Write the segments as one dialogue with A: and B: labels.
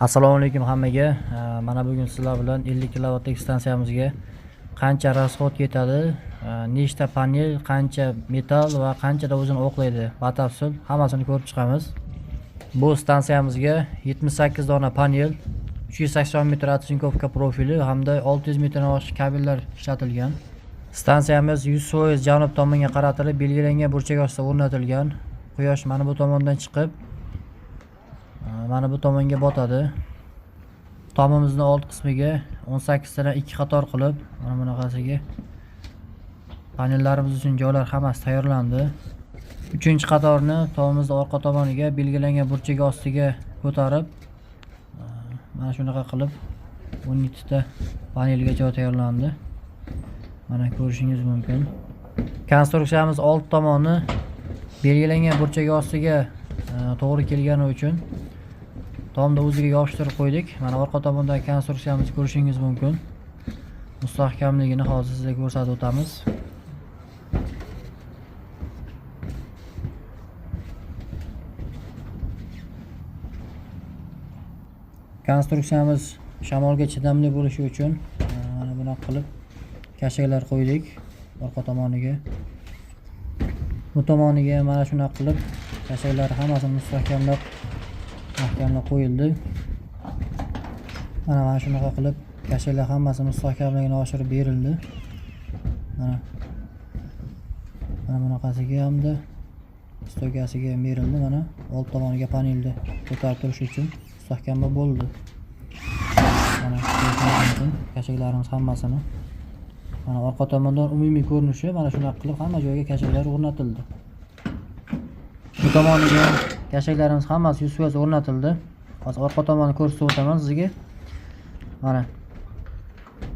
A: Assalomu alaykum hammaga. Mana bugun sizlar bilan 50 kilovatlik stansiyamizga qancha rasxod ketadi, nechta panel, qancha metal va qanchada o'zini oqlaydi, batafsil hammasini ko'rib chiqamiz. Bu stansiyamizga 78 dona panel, 380 metr atsinkovka profili hamda 600 metrdan oshiq kabellar ishlatilgan. Stansiyamiz 100% janub tomonga qaratilib, belgilangan burchak ostida o'rnatilgan. Quyosh mana bu tomondan chiqib mana bu tomonga botadi. Tomimizning old qismiga 18 tadan 2 qator qilib, mana bunaqasiga panellarimiz uchun joylar hammasi tayyorlandi. 3-qatorni tomimizning orqa tomoniga belgilangan burchak ostiga ko'tarib, mana shunaqa qilib 12 ta panelga joy tayyorlandi. Mana ko'rishingiz mumkin. Konstruksiyamiz old tomoni belgilangan burchak ostiga to'g'ri kelgani uchun tomni o'ziga yopishtirib qo'ydik. Mana orqa tomondagi konstruksiyamizni ko'rishingiz mumkin. Mustahkamligini hozir sizga ko'rsatib o'tamiz. Konstruksiyamiz shamolga chidamli bo'lishi uchun mana bunaqa qilib kashaklar qo'ydik orqa tomoniga. Bu tomoniga mana shunaqa qilib kashaklar hammasini mustahkamlab mahkamlab qo'yildi. Mana shunaqa qilib kashaklar hammasi mustahkamligini oshirib berildi. Mana bunaqasiga hamda stokasiga ham berildi. Mana old tomoniga panelni ko'tarib turish uchun mustahkamlab bo'ldi. Mana kashaklarimiz hammasini. Mana orqa tomondan umumiy ko'rinishi mana shunaqa qilib hamma joyga kashaklar o'rnatildi. Bu tomoniga kashaklarimiz hammasi 100% o'rnatildi. Hozir orqa tomonni ko'rsatib o'taman sizga. Mana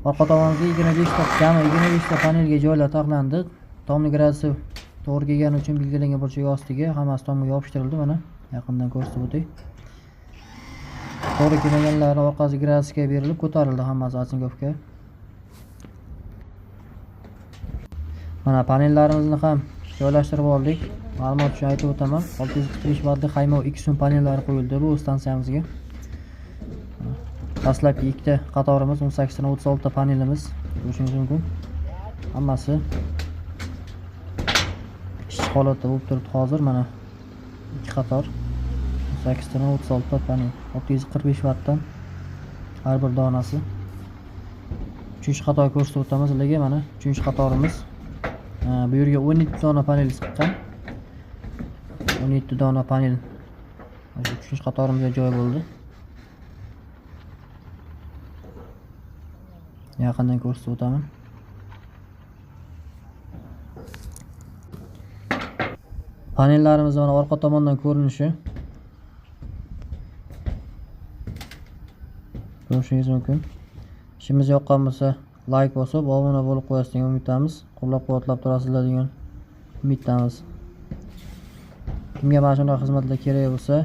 A: orqa tomonimizga 25 ta, jami 25 ta panelga joylar taqlandi. Tomni gradusi to'g'ri kelgani uchun belgilangan burchak ostiga hammasi tomga yopishtirildi. Mana yaqindan ko'rsatib o'tay. To'g'ri kelmaganlari orqasi gradusga berilib ko'tarildi hammasi atsinkovka. Mana panellarimizni ham joylashtirib oldik. Ma'lumot uchun aytib o'taman. 645 wattli Haymov 2 sun panellari qo'yildi bu stansiyamizga. Dastlabki ikkita qatorimiz 18 dan 36 ta panelimiz ko'rishingiz mumkin. Hammasi ish holatda bo'lib turibdi hozir. Mana ikki qator 18 dan 36 ta panel 645 wattdan har bir donasi. 3-qator ko'rsatib o'tamiz sizlarga. Mana 3-qatorimiz. Bu yerga 17 dona panel chiqqan. 17 dona panel. Shu 3-qatorimizga joy bo'ldi. Yaqindan ko'rsatib o'taman. Panellarimiz mana orqa tomondan ko'rinishi. Ko'rishingiz mumkin. Ishimiz yoqqan bo'lsa, like bosib, obuna bo'lib qo'yasiz degan umiddamiz. Qo'llab-quvvatlab turasizlar degan umiddamiz. Kimga mana shunday xizmatlar kerak bo'lsa,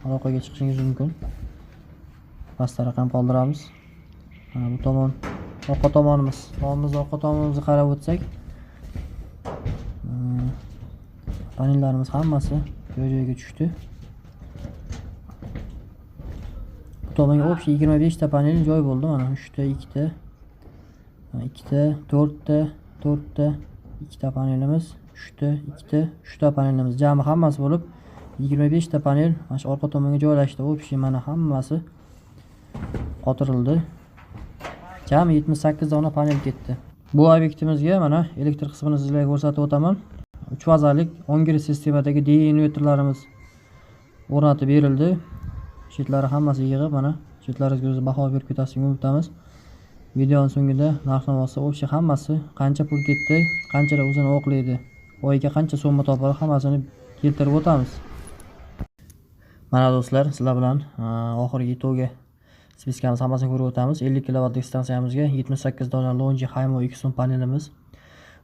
A: aloqaga chiqishingiz mumkin. Pastda raqam qoldiramiz. Mana bu tomon orqa tomonimiz. Orqa tomonimizga qarab o'tsak, panellarimiz hammasi joy-joyiga tushdi. Bu tomonga общий 25 ta panel joy bo'ldi. Mana 3 ta, 2 ta, 2 ta, 4 ta, 4 ta, 2 ta panelimiz, 3 ta, 2 ta, 3 ta panelimiz. Jami hammasi bo'lib 25 ta panel mana shu orqa tomonga joylashdi. Общий mana hammasi qotirildi. Jami 78 dona panel ketdi. Bu obyektimizga mana elektr qismini sizlarga ko'rsatib o'taman. 3 fazalik 10 grid sistemadagi DE invertorlarimiz o'rnatib berildi. Shetlari hammasi yig'ib mana shetlaringizga o'zi baho berib ketasiz deb umidamiz. Videoning so'ngida narx-navosi o'sha hammasi qancha pul ketdi, qanchada o'zini oqlaydi, oyiga qancha so'mma topadi hammasini keltirib o'tamiz. Mana do'stlar, sizlar bilan oxirgi itoga spiskamiz hammasini ko'rib o'tamiz. 50 kilovatlik stansiyamizga 78 dona Longi Haymov 2 sun panelimiz,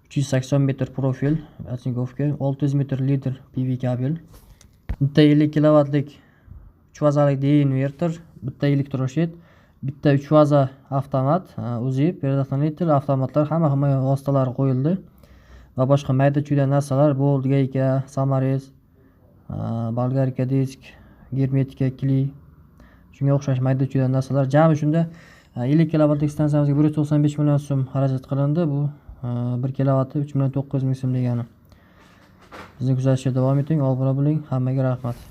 A: 380 metr profil, atsinkovka, 600 metr lider PV kabel, bitta 50 kilovatlik 3 fazalik DE invertor, bitta elektroshet, bitta 3 faza avtomat, o'zi predaktor avtomatlar hamma vositalari qo'yildi va boshqa mayda-chuyda narsalar, bolt, gayka, samarez, bolgarka disk, germetika, kli, shunga o'xshash mayda chuyda narsalar jami shunda 50 kilovatlik stansiyamizga 195 million so'm xarajat qilindi. Bu 1 kilovati 3 million 900 ming so'm degani. Bizni kuzatishga davom eting, obuna bo'ling. Hammaga rahmat.